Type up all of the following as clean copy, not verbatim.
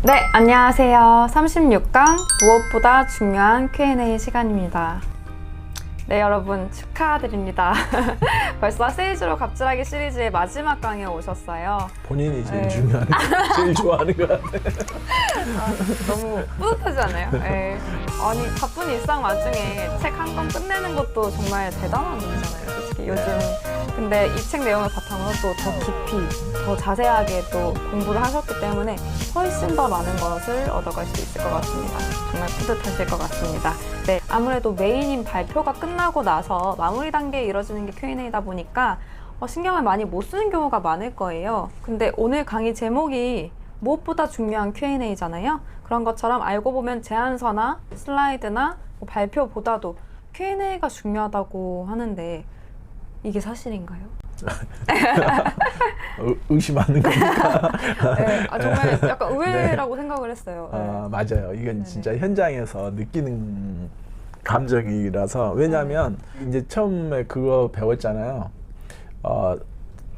네, 안녕하세요. 36강 무엇보다 중요한 Q&A 시간입니다. 네, 여러분 축하드립니다. 벌써 세이즈로 갑질하기 시리즈의 마지막 강에 오셨어요. 본인이 제일 네. 중요한 거, 제일 좋아하는 것 같아요. 너무 뿌듯하지 않아요? 네. 아니, 바쁜 일상 와중에 책 한 권 끝내는 것도 정말 대단한 일이잖아요, 솔직히 요즘. 근데 이 책 내용을 바탕으로 또 더 깊이, 더 자세하게 또 공부를 하셨기 때문에 훨씬 더 많은 것을 얻어갈 수 있을 것 같습니다. 정말 뿌듯하실 것 같습니다. 네, 아무래도 메인인 발표가 끝나고 나서 마무리 단계에 이뤄지는 게 Q&A다 보니까 신경을 많이 못 쓰는 경우가 많을 거예요. 근데 오늘 강의 제목이 무엇보다 중요한 Q&A잖아요. 그런 것처럼 알고 보면 제안서나 슬라이드나 뭐 발표보다도 Q&A가 중요하다고 하는데 이게 사실인가요? 의심하는 거니까. 네, 정말 약간 의외라고 생각을 했어요. 네. 맞아요. 이건 네네. 진짜 현장에서 느끼는 감정이라서. 왜냐하면 이제 처음에 그거 배웠잖아요.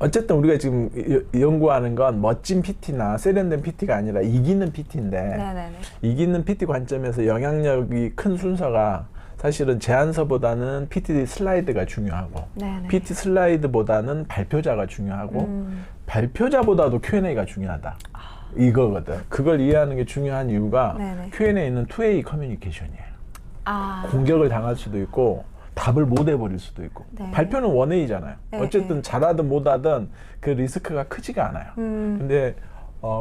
어쨌든 우리가 지금 연구하는 건 멋진 PT나 세련된 PT가 아니라 이기는 PT인데 네네네. 이기는 PT 관점에서 영향력이 큰 순서가 사실은 제안서보다는 PT 슬라이드가 중요하고 네네. PT 슬라이드보다는 발표자가 중요하고 발표자보다도 Q&A가 중요하다. 이거거든. 그걸 이해하는 게 중요한 이유가 네네. Q&A는 투웨이 커뮤니케이션이에요. 아. 공격을 당할 수도 있고 답을 못 해버릴 수도 있고 네. 발표는 원웨이잖아요. 네, 어쨌든 네. 잘하든 못하든 그 리스크가 크지가 않아요. 근데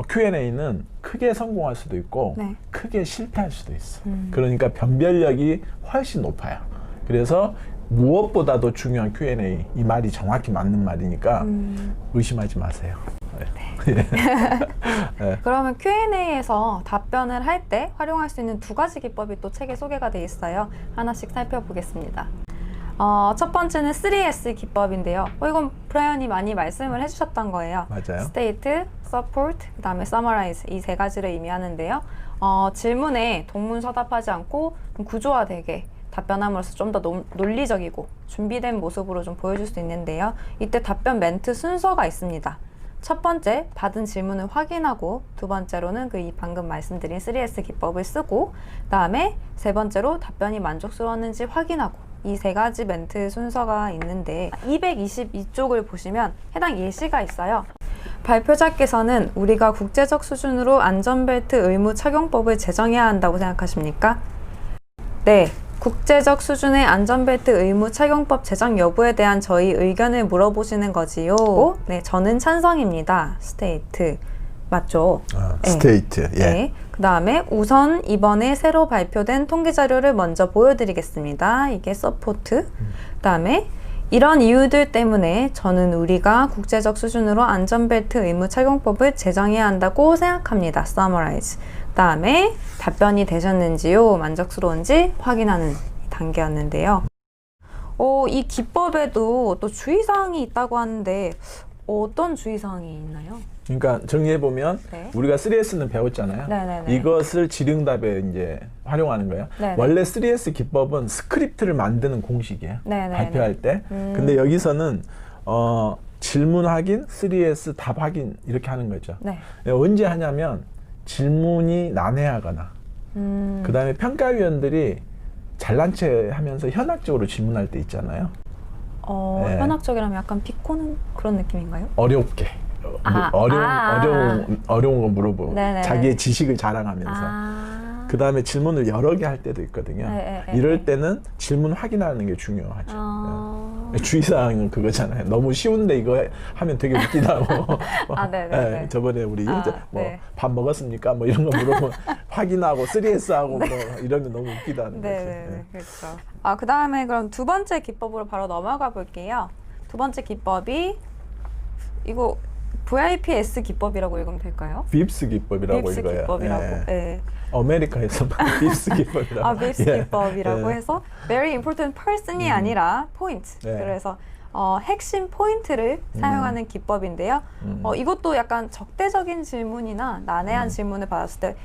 Q&A는 크게 성공할 수도 있고 네. 크게 실패할 수도 있어. 그러니까 변별력이 훨씬 높아요. 그래서 무엇보다도 중요한 Q&A, 이 말이 정확히 맞는 말이니까 의심하지 마세요. 네. 그러면 Q&A에서 답변을 할 때 활용할 수 있는 두 가지 기법이 또 책에 소개가 돼 있어요. 하나씩 살펴보겠습니다. 첫 번째는 3S 기법인데요. 이건 브라이언이 많이 말씀을 해주셨던 거예요. 맞아요. State, Support, 그 다음에 Summarize 이 세 가지를 의미하는데요. 질문에 동문서답하지 않고 좀 구조화되게 답변함으로써 좀 더 논리적이고 준비된 모습으로 좀 보여줄 수 있는데요. 이때 답변 멘트 순서가 있습니다. 첫 번째, 받은 질문을 확인하고 두 번째로는 방금 말씀드린 3S 기법을 쓰고 다음에 세 번째로 답변이 만족스러웠는지 확인하고 이 세 가지 멘트 순서가 있는데 222쪽을 보시면 해당 예시가 있어요. 발표자께서는 우리가 국제적 수준으로 안전벨트 의무 착용법을 제정해야 한다고 생각하십니까? 네. 국제적 수준의 안전벨트 의무 착용법 제정 여부에 대한 저희 의견을 물어보시는 거지요. 네, 저는 찬성입니다. 스테이트. 맞죠? 스테이트. 예. 네. 그 다음에 우선 이번에 새로 발표된 통계 자료를 먼저 보여드리겠습니다. 이게 서포트. 그 다음에 이런 이유들 때문에 저는 우리가 국제적 수준으로 안전벨트 의무 착용법을 제정해야 한다고 생각합니다. Summarize. 그 다음에 답변이 되셨는지요? 만족스러운지 확인하는 단계였는데요. 이 기법에도 또 주의사항이 있다고 하는데 어떤 주의사항이 있나요? 그러니까 정리해보면 네. 우리가 3S는 배웠잖아요. 네네네. 이것을 질의응답에 이제 활용하는 거예요. 네네. 원래 3S 기법은 스크립트를 만드는 공식이에요. 네네네. 발표할 때. 근데 여기서는 질문 확인, 3S 답 확인 이렇게 하는 거죠. 네. 언제 하냐면 질문이 난해하거나 그 다음에 평가위원들이 잘난 체 하면서 현학적으로 질문할 때 있잖아요. 네. 현학적이라면 약간 비꼬는 그런 느낌인가요? 어렵게. 어려운 거 물어보고 네네네. 자기의 지식을 자랑하면서 그 다음에 질문을 여러 개 할 때도 있거든요. 이럴 때는 질문 확인하는 게 중요하죠. 주의사항은 그거잖아요. 너무 쉬운데 이거 하면 되게 웃기다고. 네네네. 저번에 우리 네. 밥 먹었습니까? 뭐 이런 거 물어보면 확인하고 3S하고 뭐 이러면 너무 웃기다는 거죠. 네네네. 그렇죠. 그 다음에 그럼 두 번째 기법으로 바로 넘어가 볼게요. 두 번째 기법이 이거 VIPS 기법이라고 읽으면 될까요? 빕스 기법이라고 빕스 읽어요. 기법이라고. 예. 아메리카에서 빕스 기법이라고. 빕스 기법이라고 해서 very important person이 아니라 point. 네. 그래서 핵심 포인트를 사용하는 기법인데요. 이것도 약간 적대적인 질문이나 난해한 질문을 받았을 때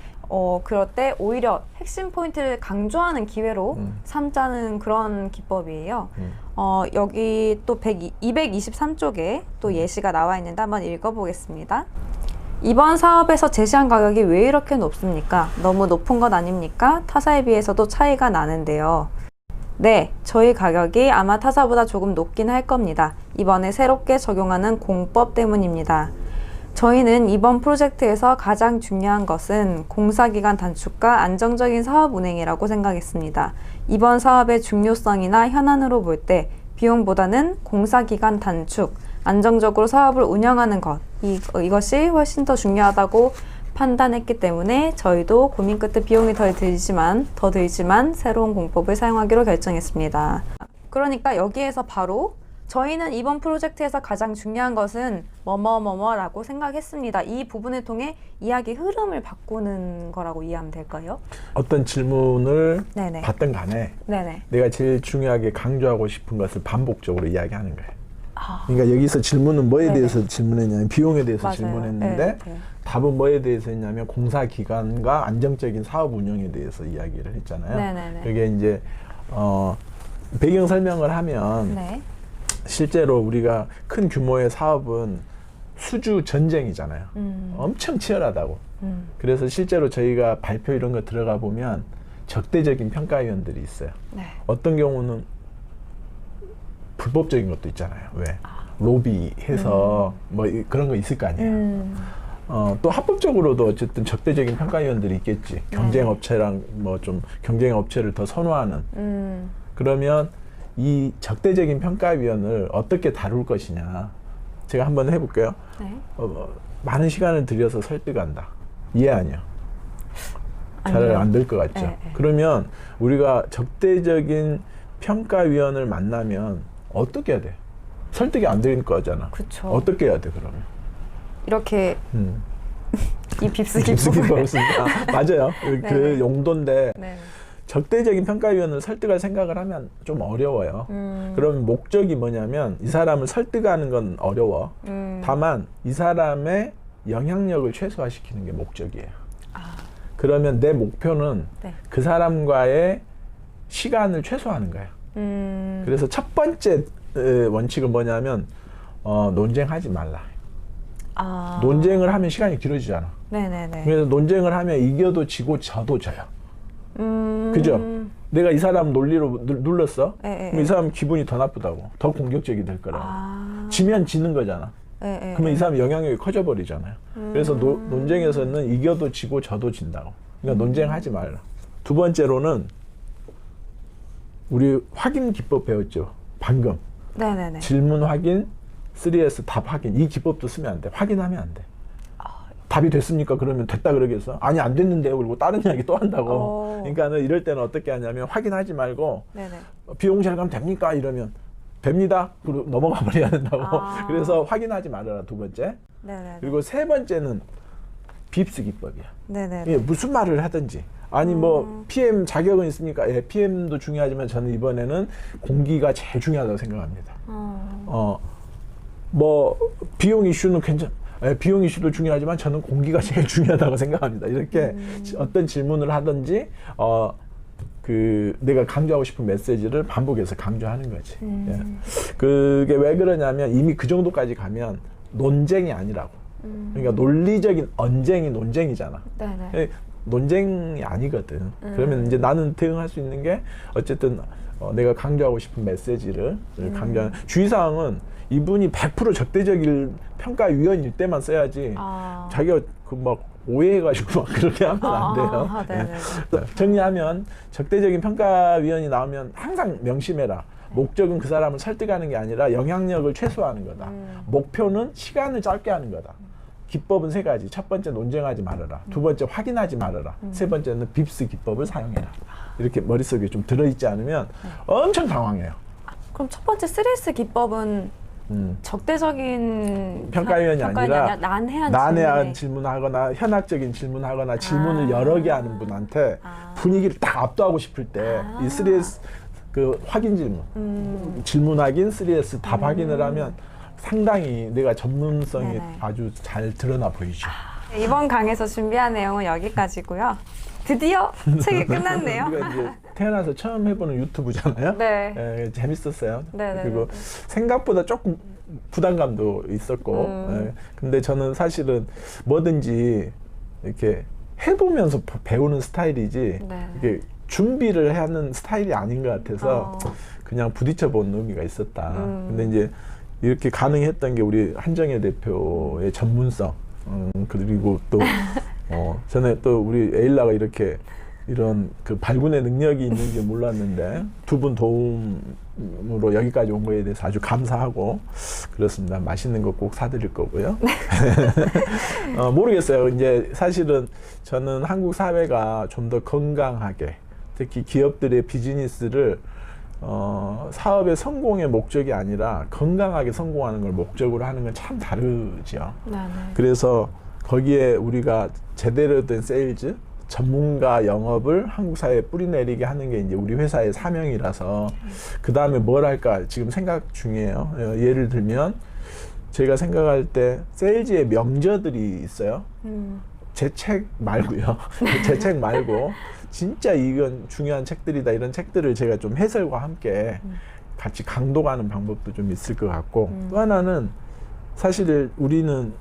그럴 때 오히려 핵심 포인트를 강조하는 기회로 삼자는 그런 기법이에요. 여기 또 223쪽에 또 예시가 나와 있는데 한번 읽어보겠습니다. 이번 사업에서 제시한 가격이 왜 이렇게 높습니까? 너무 높은 것 아닙니까? 타사에 비해서도 차이가 나는데요. 네, 저희 가격이 아마 타사보다 조금 높긴 할 겁니다. 이번에 새롭게 적용하는 공법 때문입니다. 저희는 이번 프로젝트에서 가장 중요한 것은 공사기간 단축과 안정적인 사업 운행이라고 생각했습니다. 이번 사업의 중요성이나 현안으로 볼 때 비용보다는 공사기간 단축, 안정적으로 사업을 운영하는 것, 이것이 훨씬 더 중요하다고 판단했기 때문에 저희도 고민 끝에 비용이 더 들지만 새로운 공법을 사용하기로 결정했습니다. 그러니까 여기에서 바로 저희는 이번 프로젝트에서 가장 중요한 것은 뭐뭐뭐뭐라고 생각했습니다. 이 부분을 통해 이야기 흐름을 바꾸는 거라고 이해하면 될까요? 어떤 질문을 네네. 받든 간에 네네. 내가 제일 중요하게 강조하고 싶은 것을 반복적으로 이야기하는 거예요. 그러니까 여기서 질문은 뭐에 네네. 대해서 질문했냐면 비용에 대해서 맞아요. 질문했는데 네. 답은 뭐에 대해서 했냐면 공사 기간과 안정적인 사업 운영에 대해서 이야기를 했잖아요. 네네네. 그게 이제 배경 설명을 하면 네. 실제로 우리가 큰 규모의 사업은 수주 전쟁이잖아요. 엄청 치열하다고. 그래서 실제로 저희가 발표 이런 거 들어가 보면 적대적인 평가위원들이 있어요. 네. 어떤 경우는 불법적인 것도 있잖아요. 왜? 로비해서 뭐 그런 거 있을 거 아니에요. 또 합법적으로도 어쨌든 적대적인 평가위원들이 있겠지. 경쟁업체랑 뭐 좀 경쟁업체를 더 선호하는. 그러면 이 적대적인 평가위원을 어떻게 다룰 것이냐. 제가 한번 해볼게요. 네. 많은 시간을 들여서 설득한다. 이해 아니요? 잘 안 될 것 같죠? 네. 그러면 우리가 적대적인 평가위원을 만나면 어떻게 해야 돼? 설득이 안 되는 거잖아. 그쵸. 어떻게 해야 돼, 그러면? 이렇게 이 빕스 깊숙이 기법을 배웠습니다. 맞아요. 그 네네. 용도인데 네. 적대적인 평가위원을 설득할 생각을 하면 좀 어려워요. 그러면 목적이 뭐냐면 이 사람을 설득하는 건 어려워. 다만 이 사람의 영향력을 최소화시키는 게 목적이에요. 그러면 내 목표는 네. 그 사람과의 시간을 최소화하는 거예요. 그래서 첫 번째 원칙은 뭐냐면 논쟁하지 말라. 논쟁을 하면 시간이 길어지잖아. 네네네. 그래서 논쟁을 하면 이겨도 지고 져도 져요. 그죠? 내가 이 사람 논리로 눌렀어? 그럼 이 사람 기분이 더 나쁘다고. 더 공격적이 될 거라고. 지면 지는 거잖아. 그러면 이 사람 영향력이 커져버리잖아요. 그래서 논쟁에서는 이겨도 지고 져도 진다고. 그러니까 논쟁하지 말라. 두 번째로는 우리 확인 기법 배웠죠. 방금. 네네네. 질문 확인, 3S 답 확인. 이 기법도 쓰면 안 돼. 확인하면 안 돼. 답이 됐습니까? 그러면 됐다 그러겠어? 아니 안 됐는데요. 그리고 다른 이야기 또 한다고. 그러니까는 이럴 때는 어떻게 하냐면 확인하지 말고 네네. 비용 절감 됩니까? 이러면 됩니다. 그리고 넘어가 버려야 된다고. 그래서 확인하지 말아라. 두 번째. 네네. 그리고 세 번째는 빕스 기법이야. 네네. 예, 무슨 말을 하든지. 아니 뭐 PM 자격은 있습니까? 예, PM도 중요하지만 저는 이번에는 공기가 제일 중요하다고 생각합니다. 뭐 비용 이슈는 예, 비용 이슈도 중요하지만 저는 공기가 제일 중요하다고 생각합니다. 이렇게 어떤 질문을 하든지 그 내가 강조하고 싶은 메시지를 반복해서 강조하는 거지. 예. 그게 왜 그러냐면 이미 그 정도까지 가면 논쟁이 아니라고. 그러니까 논리적인 언쟁이 논쟁이잖아. 네네. 예, 논쟁이 아니거든. 그러면 이제 나는 대응할 수 있는 게 어쨌든 내가 강조하고 싶은 메시지를 강조하는 주의사항은 이분이 100% 적대적인 평가위원일 때만 써야지 자기가 그 막 오해해가지고 막 그렇게 하면 안 돼요. 네네. 정리하면 적대적인 평가위원이 나오면 항상 명심해라. 목적은 그 사람을 설득하는 게 아니라 영향력을 최소화하는 거다. 목표는 시간을 짧게 하는 거다. 기법은 세 가지. 첫 번째 논쟁하지 말아라. 두 번째 확인하지 말아라. 세 번째는 빕스 기법을 사용해라. 이렇게 머릿속에 좀 들어있지 않으면 엄청 당황해요. 그럼 첫 번째 3S 기법은 적대적인 평가위원이 아니라 난해한 질문에. 질문하거나 현학적인 질문하거나 질문을 여러 개 하는 분한테 분위기를 딱 압도하고 싶을 때 이 3S 그 확인 질문, 질문 확인, 3S 답 확인을 하면 상당히 내가 전문성이 네네. 아주 잘 드러나 보이죠. 이번 강에서 준비한 내용은 여기까지고요. 드디어 책이 끝났네요. 우리가 이제 태어나서 처음 해보는 유튜브잖아요. 네. 예, 재밌었어요. 네네. 그리고 생각보다 조금 부담감도 있었고. 예. 근데 저는 사실은 뭐든지 이렇게 해보면서 배우는 스타일이지 네. 이게 준비를 하는 스타일이 아닌 것 같아서 그냥 부딪혀 본 의미가 있었다. 근데 이제 이렇게 가능했던 게 우리 한정혜 대표의 전문성, 그리고 또 전에 또 우리 에일라가 이렇게 이런 그 발군의 능력이 있는지 몰랐는데 두 분 도움으로 여기까지 온 거에 대해서 아주 감사하고 그렇습니다. 맛있는 거 꼭 사드릴 거고요. 모르겠어요. 이제 사실은 저는 한국 사회가 좀 더 건강하게, 특히 기업들의 비즈니스를 사업의 성공의 목적이 아니라 건강하게 성공하는 걸 목적으로 하는 건 참 다르죠. 그래서 거기에 우리가 제대로 된 세일즈, 전문가 영업을 한국 사회에 뿌리내리게 하는 게 이제 우리 회사의 사명이라서 그 다음에 뭘 할까 지금 생각 중이에요. 예를 들면 제가 생각할 때 세일즈의 명저들이 있어요. 제 책 말고요. 제 책 말고 진짜 이건 중요한 책들이다, 이런 책들을 제가 좀 해설과 함께 같이 강독하는 방법도 좀 있을 것 같고, 또 하나는 사실 우리는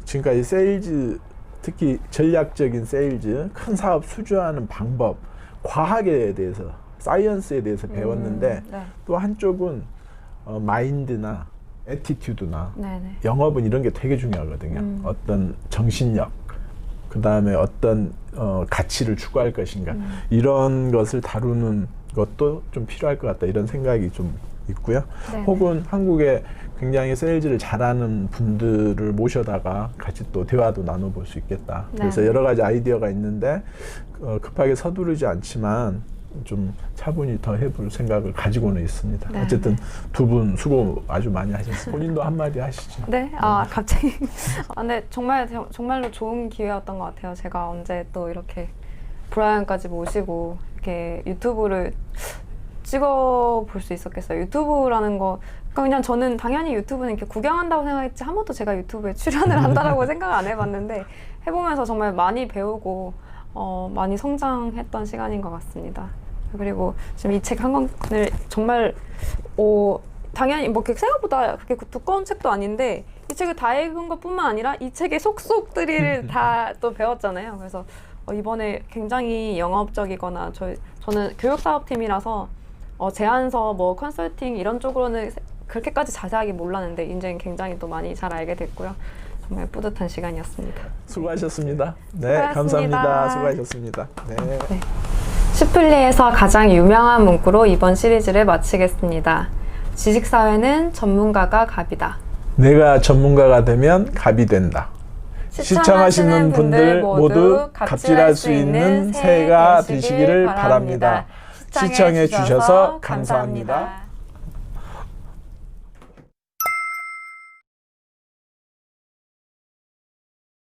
지금까지 세일즈, 특히 전략적인 세일즈, 큰 사업 수주하는 방법, 과학에 대해서, 사이언스에 대해서 배웠는데 네. 또 한쪽은 마인드나 애티튜드나 네네. 영업은 이런 게 되게 중요하거든요. 어떤 정신력, 그 다음에 어떤 가치를 추구할 것인가, 이런 것을 다루는 것도 좀 필요할 것 같다, 이런 생각이 좀 있고요. 네네. 혹은 한국에 굉장히 세일즈를 잘하는 분들을 모셔다가 같이 또 대화도 나눠볼 수 있겠다. 그래서 여러 가지 아이디어가 있는데 급하게 서두르지 않지만 좀 차분히 더 해볼 생각을 가지고는 있습니다. 네. 어쨌든 두 분 수고 아주 많이 하셨습니다. 본인도 한마디 하시죠. 네, 갑자기. 근데 정말로 좋은 기회였던 것 같아요. 제가 언제 또 이렇게 브라이언까지 모시고 이렇게 유튜브를 찍어볼 수 있었겠어요. 유튜브라는 거, 그러니까 그냥 저는 당연히 유튜브는 이렇게 구경한다고 생각했지 한 번도 제가 유튜브에 출연을 한다라고 생각 안 해봤는데 해보면서 정말 많이 배우고 많이 성장했던 시간인 것 같습니다. 그리고 지금 이 책 한 권을 정말 당연히 뭐 생각보다 그렇게 두꺼운 책도 아닌데 이 책을 다 읽은 것뿐만 아니라 이 책의 속속들이를 다 또 배웠잖아요. 그래서 이번에 굉장히 영업적이거나 저는 교육사업팀이라서 제안서, 뭐 컨설팅 이런 쪽으로는 그렇게까지 자세하게 몰랐는데 이제는 굉장히 또 많이 잘 알게 됐고요. 정말 뿌듯한 시간이었습니다. 수고하셨습니다. 네, 수고하셨습니다. 감사합니다. 수고하셨습니다. 네. 네. 슈플리에서 가장 유명한 문구로 이번 시리즈를 마치겠습니다. 지식사회는 전문가가 갑이다. 내가 전문가가 되면 갑이 된다. 시청하시는 분들 모두 갑질할 수 있는 새해가 되시기를 바랍니다. 시청해 주셔서 감사합니다.